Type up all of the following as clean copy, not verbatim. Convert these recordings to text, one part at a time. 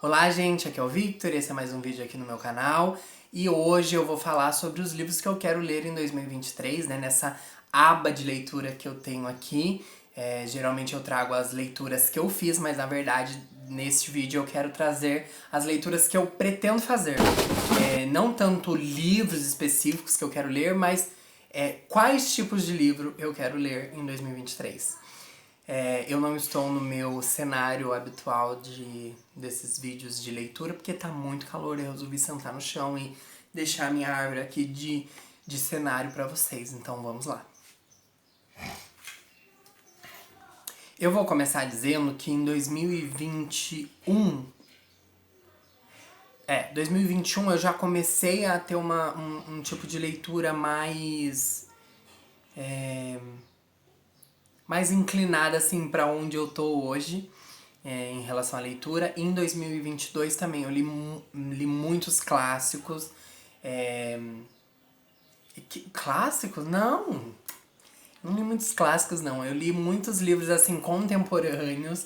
Olá gente, aqui é o Victor, esse é mais um vídeo aqui no meu canal e hoje eu vou falar sobre os livros que eu quero ler em 2023, né, nessa aba de leitura que eu tenho aqui. Geralmente eu trago as leituras que eu fiz, mas na verdade neste vídeo eu quero trazer as leituras que eu pretendo fazer. Não tanto livros específicos que eu quero ler, mas quais tipos de livro eu quero ler em 2023. Eu não estou no meu cenário habitual desses vídeos de leitura, porque tá muito calor e eu resolvi sentar no chão e deixar a minha árvore aqui de cenário pra vocês. Então vamos lá. Eu vou começar dizendo que em 2021 eu já comecei a ter um tipo de leitura mais inclinada assim para onde eu tô hoje em relação à leitura. Em 2022 também eu li muitos clássicos. Clássicos? Não li muitos clássicos não. Eu li muitos livros assim contemporâneos.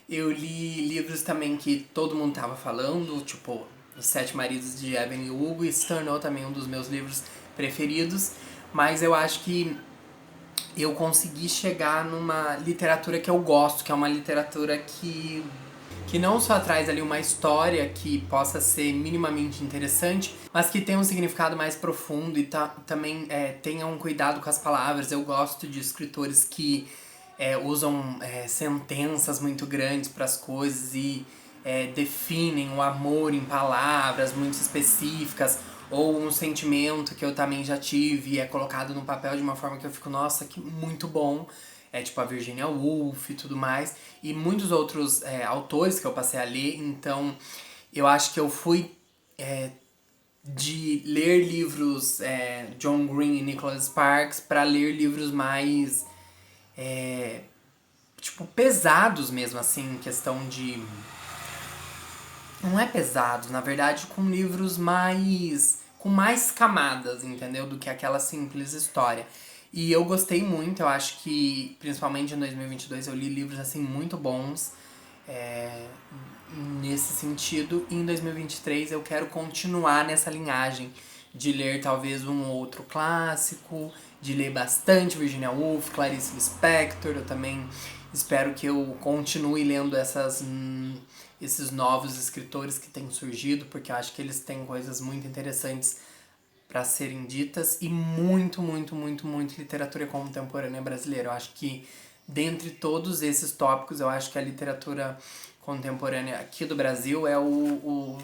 Eu li livros também que todo mundo tava falando, tipo Os Sete Maridos de Evelyn Hugo, e se tornou também um dos meus livros preferidos. Mas eu acho que eu consegui chegar numa literatura que eu gosto, que é uma literatura que não só traz ali uma história que possa ser minimamente interessante, mas que tem um significado mais profundo e também tenha um cuidado com as palavras. Eu gosto de escritores que usam sentenças muito grandes para as coisas e definem o amor em palavras muito específicas, ou um sentimento que eu também já tive e é colocado no papel de uma forma que eu fico, nossa, que muito bom. Tipo a Virginia Woolf e tudo mais, e muitos outros autores que eu passei a ler. Então eu acho que eu fui de ler livros John Green e Nicholas Sparks para ler livros mais tipo pesados mesmo, assim, questão de... Não é pesados, na verdade, com livros com mais camadas, entendeu? Do que aquela simples história. E eu gostei muito, eu acho que, principalmente em 2022, eu li livros, assim, muito bons nesse sentido. E em 2023 eu quero continuar nessa linhagem de ler talvez um outro clássico, de ler bastante Virginia Woolf, Clarice Lispector. Eu também espero que eu continue lendo esses novos escritores que têm surgido, porque eu acho que eles têm coisas muito interessantes para serem ditas, e muito literatura contemporânea brasileira. Eu acho que dentre todos esses tópicos, eu acho que a literatura contemporânea aqui do Brasil é o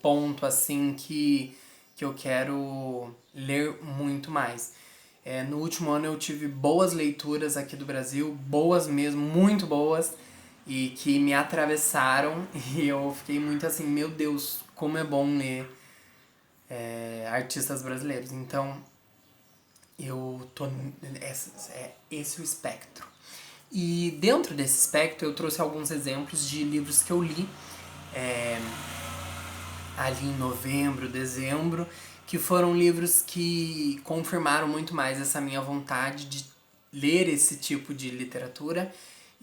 ponto assim que eu quero ler muito mais. No último ano eu tive boas leituras aqui do Brasil, boas mesmo, muito boas, e que me atravessaram, e eu fiquei muito assim, meu Deus, como é bom ler artistas brasileiros. Então eu tô... esse é o espectro. E dentro desse espectro eu trouxe alguns exemplos de livros que eu li ali em novembro, dezembro, que foram livros que confirmaram muito mais essa minha vontade de ler esse tipo de literatura,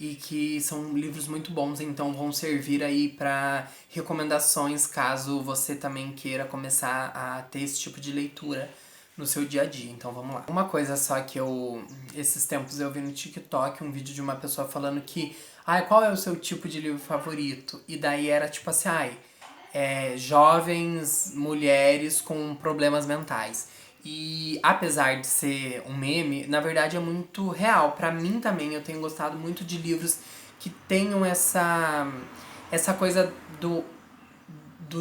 e que são livros muito bons, então vão servir aí para recomendações caso você também queira começar a ter esse tipo de leitura no seu dia a dia. Então vamos lá. Uma coisa só que esses tempos eu vi no TikTok um vídeo de uma pessoa falando que qual é o seu tipo de livro favorito? E daí era tipo assim, jovens mulheres com problemas mentais. E apesar de ser um meme, na verdade é muito real. Pra mim também, eu tenho gostado muito de livros que tenham essa coisa do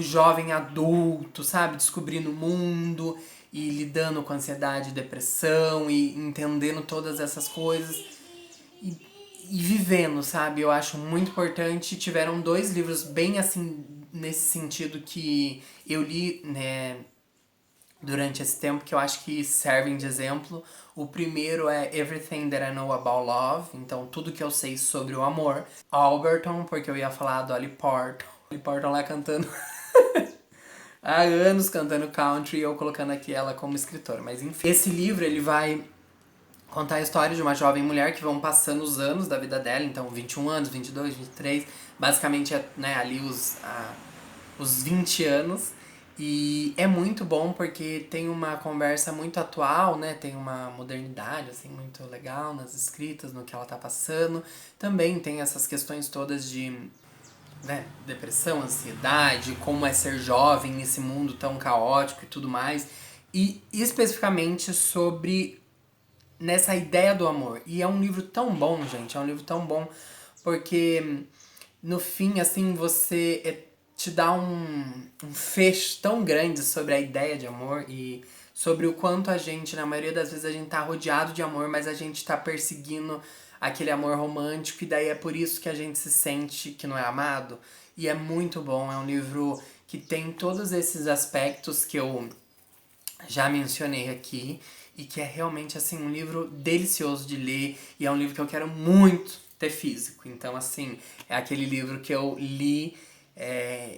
jovem adulto, sabe? Descobrindo o mundo e lidando com ansiedade e depressão e entendendo todas essas coisas e vivendo, sabe? Eu acho muito importante. Tiveram 2 livros bem assim, nesse sentido, que eu li, né, durante esse tempo, que eu acho que servem de exemplo. O primeiro é Everything That I Know About Love, então tudo que eu sei sobre o amor. Alberton, porque eu ia falar do Dolly Parton. Dolly Parton lá cantando há anos cantando country, e eu colocando aqui ela como escritora. Mas enfim, esse livro ele vai contar a história de uma jovem mulher que vão passando os anos da vida dela, então 21 anos, 22, 23, basicamente ali os 20 anos. E é muito bom porque tem uma conversa muito atual, né? Tem uma modernidade, assim, muito legal nas escritas, no que ela tá passando. Também tem essas questões todas de, né, depressão, ansiedade, como é ser jovem nesse mundo tão caótico e tudo mais. E especificamente sobre nessa ideia do amor. E é um livro tão bom, gente, é um livro tão bom porque no fim, assim, te dá um fecho tão grande sobre a ideia de amor e sobre o quanto a gente, na maioria das vezes, a gente tá rodeado de amor, mas a gente tá perseguindo aquele amor romântico e daí é por isso que a gente se sente que não é amado. E é muito bom, é um livro que tem todos esses aspectos que eu já mencionei aqui e que é realmente assim um livro delicioso de ler e é um livro que eu quero muito ter físico. Então assim, é aquele livro que eu li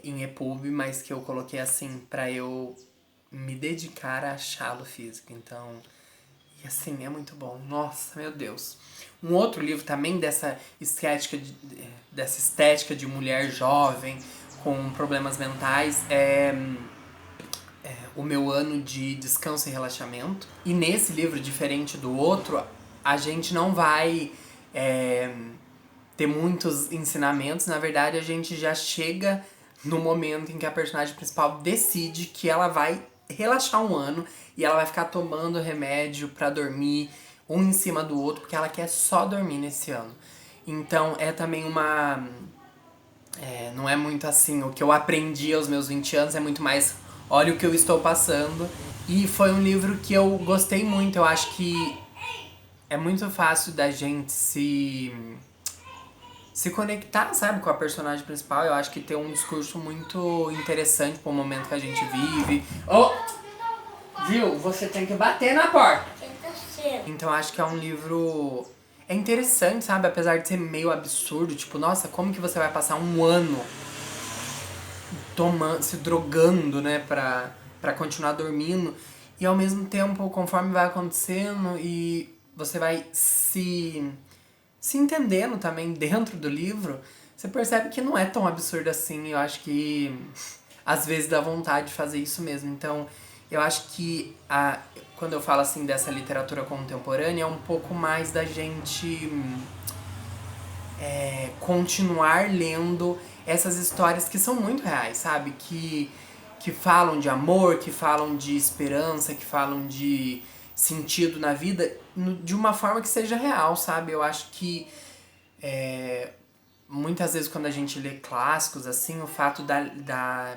em EPUB, mas que eu coloquei assim pra eu me dedicar a achá-lo físico. Então, e assim, é muito bom. Nossa, meu Deus. Um outro livro também dessa estética de mulher jovem com problemas mentais é O Meu Ano de Descanso e Relaxamento. E nesse livro, diferente do outro, a gente não vai ter muitos ensinamentos. Na verdade, a gente já chega no momento em que a personagem principal decide que ela vai relaxar um ano e ela vai ficar tomando remédio pra dormir um em cima do outro, porque ela quer só dormir nesse ano. Então é também uma não é muito assim, o que eu aprendi aos meus 20 anos é muito mais, olha o que eu estou passando. E foi um livro que eu gostei muito, eu acho que é muito fácil da gente se conectar, sabe, com a personagem principal. Eu acho que tem um discurso muito interessante pro momento que a gente vive. Oh, viu? Você tem que bater na porta. Então eu acho que é um livro... É interessante, sabe? Apesar de ser meio absurdo. Tipo, nossa, como que você vai passar um ano se drogando, né, pra continuar dormindo. E ao mesmo tempo, conforme vai acontecendo e você vai se entendendo também dentro do livro, você percebe que não é tão absurdo assim. Eu acho que às vezes dá vontade de fazer isso mesmo. Então, eu acho que quando eu falo assim dessa literatura contemporânea, é um pouco mais da gente continuar lendo essas histórias que são muito reais, sabe? Que falam de amor, que falam de esperança, que falam de sentido na vida de uma forma que seja real, sabe? Eu acho que muitas vezes quando a gente lê clássicos, assim, o fato da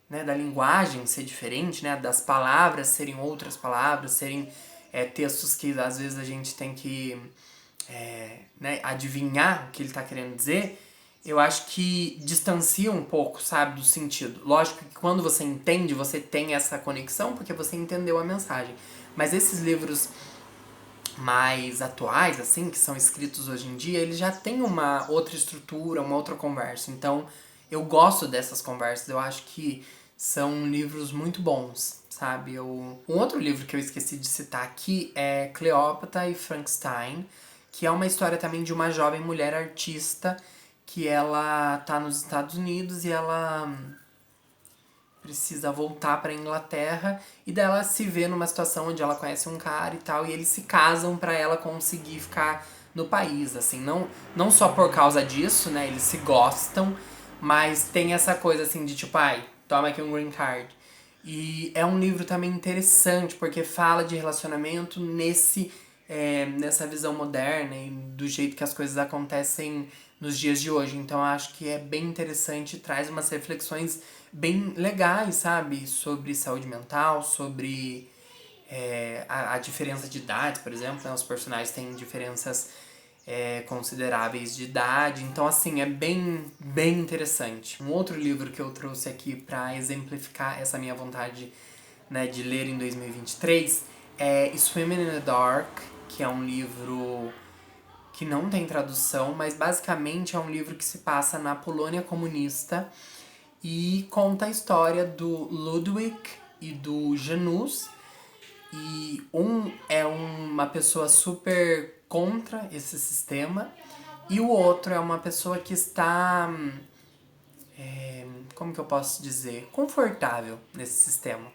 linguagem ser diferente, né? Das palavras serem outras palavras, serem textos que às vezes a gente tem que né, adivinhar o que ele tá querendo dizer, eu acho que distancia um pouco, sabe, do sentido. Lógico que quando você entende, você tem essa conexão porque você entendeu a mensagem. Mas esses livros mais atuais, assim, que são escritos hoje em dia, eles já têm uma outra estrutura, uma outra conversa. Então, eu gosto dessas conversas, eu acho que são livros muito bons, sabe? Um outro livro que eu esqueci de citar aqui é Cleópatra e Frankenstein, que é uma história também de uma jovem mulher artista que ela tá nos Estados Unidos e ela precisa voltar pra Inglaterra e daí ela se vê numa situação onde ela conhece um cara e tal e eles se casam pra ela conseguir ficar no país, assim, não só por causa disso, né, eles se gostam, mas tem essa coisa assim de tipo, ai, toma aqui um green card. E é um livro também interessante porque fala de relacionamento nessa visão moderna e do jeito que as coisas acontecem nos dias de hoje. Então eu acho que é bem interessante e traz umas reflexões bem legais, sabe? Sobre saúde mental, sobre a diferença de idade, por exemplo. Né? Os personagens têm diferenças consideráveis de idade. Então, assim, é bem interessante. Um outro livro que eu trouxe aqui para exemplificar essa minha vontade, né, de ler em 2023 é Swimming in the Dark, que é um livro que não tem tradução, mas basicamente é um livro que se passa na Polônia comunista e conta a história do Ludwig e do Janusz. E um é uma pessoa super contra esse sistema e o outro é uma pessoa que está como que eu posso dizer, confortável nesse sistema.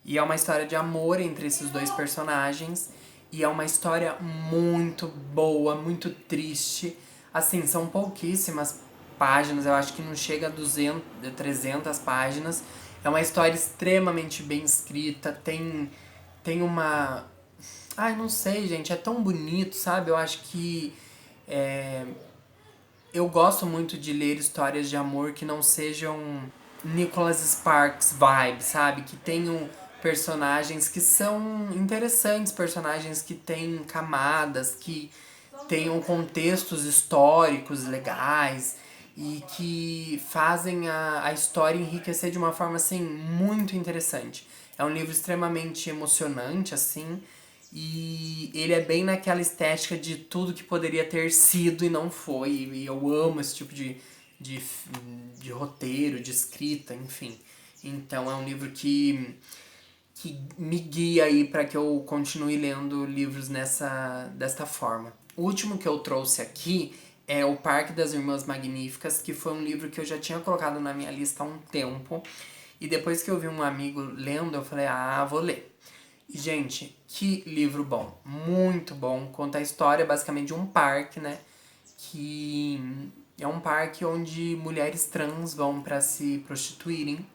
E é uma história de amor entre esses dois personagens. E é uma história muito boa, muito triste. Assim, são pouquíssimas páginas, eu acho que não chega a 300 páginas. É uma história extremamente bem escrita, tem uma... Ai, não sei, gente, é tão bonito, sabe? Eu acho que... Eu gosto muito de ler histórias de amor que não sejam Nicholas Sparks vibe, sabe? Que tenham personagens que são interessantes, personagens que têm camadas, que tenham contextos históricos legais e que fazem a história enriquecer de uma forma, assim, muito interessante. É um livro extremamente emocionante, assim, e ele é bem naquela estética de tudo que poderia ter sido e não foi. E eu amo esse tipo de, de roteiro, de escrita, enfim. Então é um livro que me guia aí para que eu continue lendo livros desta forma. O último que eu trouxe aqui é O Parque das Irmãs Magníficas, que foi um livro que eu já tinha colocado na minha lista há um tempo. E depois que eu vi um amigo lendo, eu falei, vou ler. E, gente, que livro bom. Muito bom. Conta a história, basicamente, de um parque, né? Que é um parque onde mulheres trans vão para se prostituírem.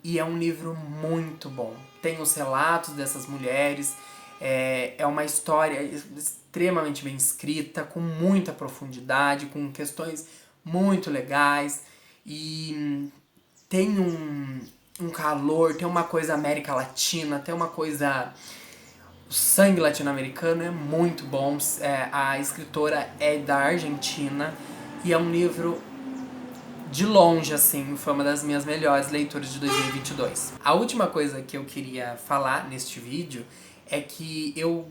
E é um livro muito bom. Tem os relatos dessas mulheres. É uma história extremamente bem escrita, com muita profundidade, com questões muito legais. E tem um calor, tem uma coisa América Latina, tem uma coisa... O sangue latino-americano é muito bom. A escritora é da Argentina. E é um livro... De longe, assim, foi uma das minhas melhores leituras de 2022. A última coisa que eu queria falar neste vídeo é que eu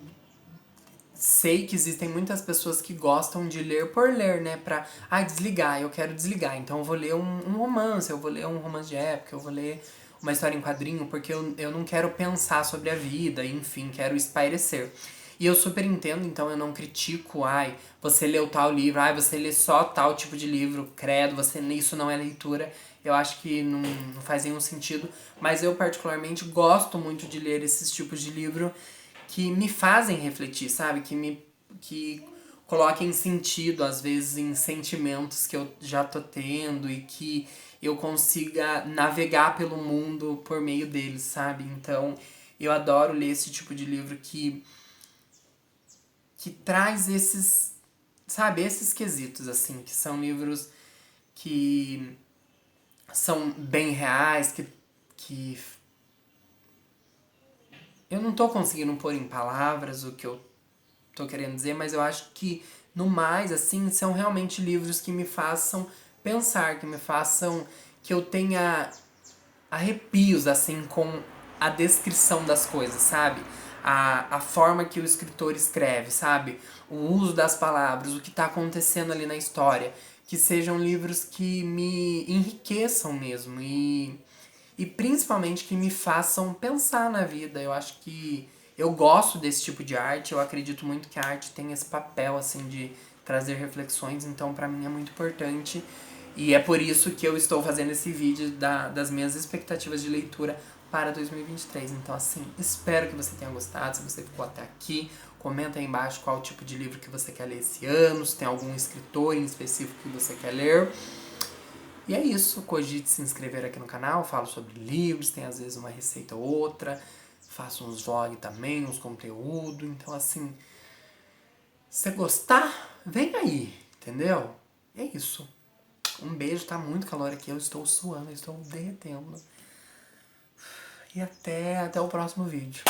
sei que existem muitas pessoas que gostam de ler por ler, né? Pra, desligar, eu quero desligar. Então eu vou ler um romance, eu vou ler um romance de época, eu vou ler uma história em quadrinho, porque eu não quero pensar sobre a vida, enfim, quero espairecer. E eu super entendo, então eu não critico, você leu tal livro, você lê só tal tipo de livro, credo, isso não é leitura. Eu acho que não faz nenhum sentido, mas eu particularmente gosto muito de ler esses tipos de livro que me fazem refletir, sabe? Que coloquem sentido, às vezes, em sentimentos que eu já tô tendo e que eu consiga navegar pelo mundo por meio deles, sabe? Então, eu adoro ler esse tipo de livro que traz esses, sabe, esses quesitos, assim, que são livros que são bem reais, que eu não tô conseguindo pôr em palavras o que eu tô querendo dizer, mas eu acho que, no mais, assim, são realmente livros que me façam pensar, que me façam, que eu tenha arrepios, assim, com a descrição das coisas, sabe? A forma que o escritor escreve, sabe? O uso das palavras, o que tá acontecendo ali na história. Que sejam livros que me enriqueçam mesmo e principalmente que me façam pensar na vida. Eu acho que eu gosto desse tipo de arte, eu acredito muito que a arte tem esse papel, assim, de trazer reflexões, então pra mim é muito importante. E é por isso que eu estou fazendo esse vídeo das minhas expectativas de leitura para 2023. Então, assim, espero que você tenha gostado. Se você ficou até aqui, comenta aí embaixo qual tipo de livro que você quer ler esse ano, se tem algum escritor em específico que você quer ler. E é isso, cogite se inscrever aqui no canal, falo sobre livros, tem às vezes uma receita ou outra, faço uns vlogs também, uns conteúdos, então assim, se você gostar, vem aí, entendeu? É isso. Um beijo, tá muito calor aqui, eu estou suando, eu estou derretendo. E até o próximo vídeo.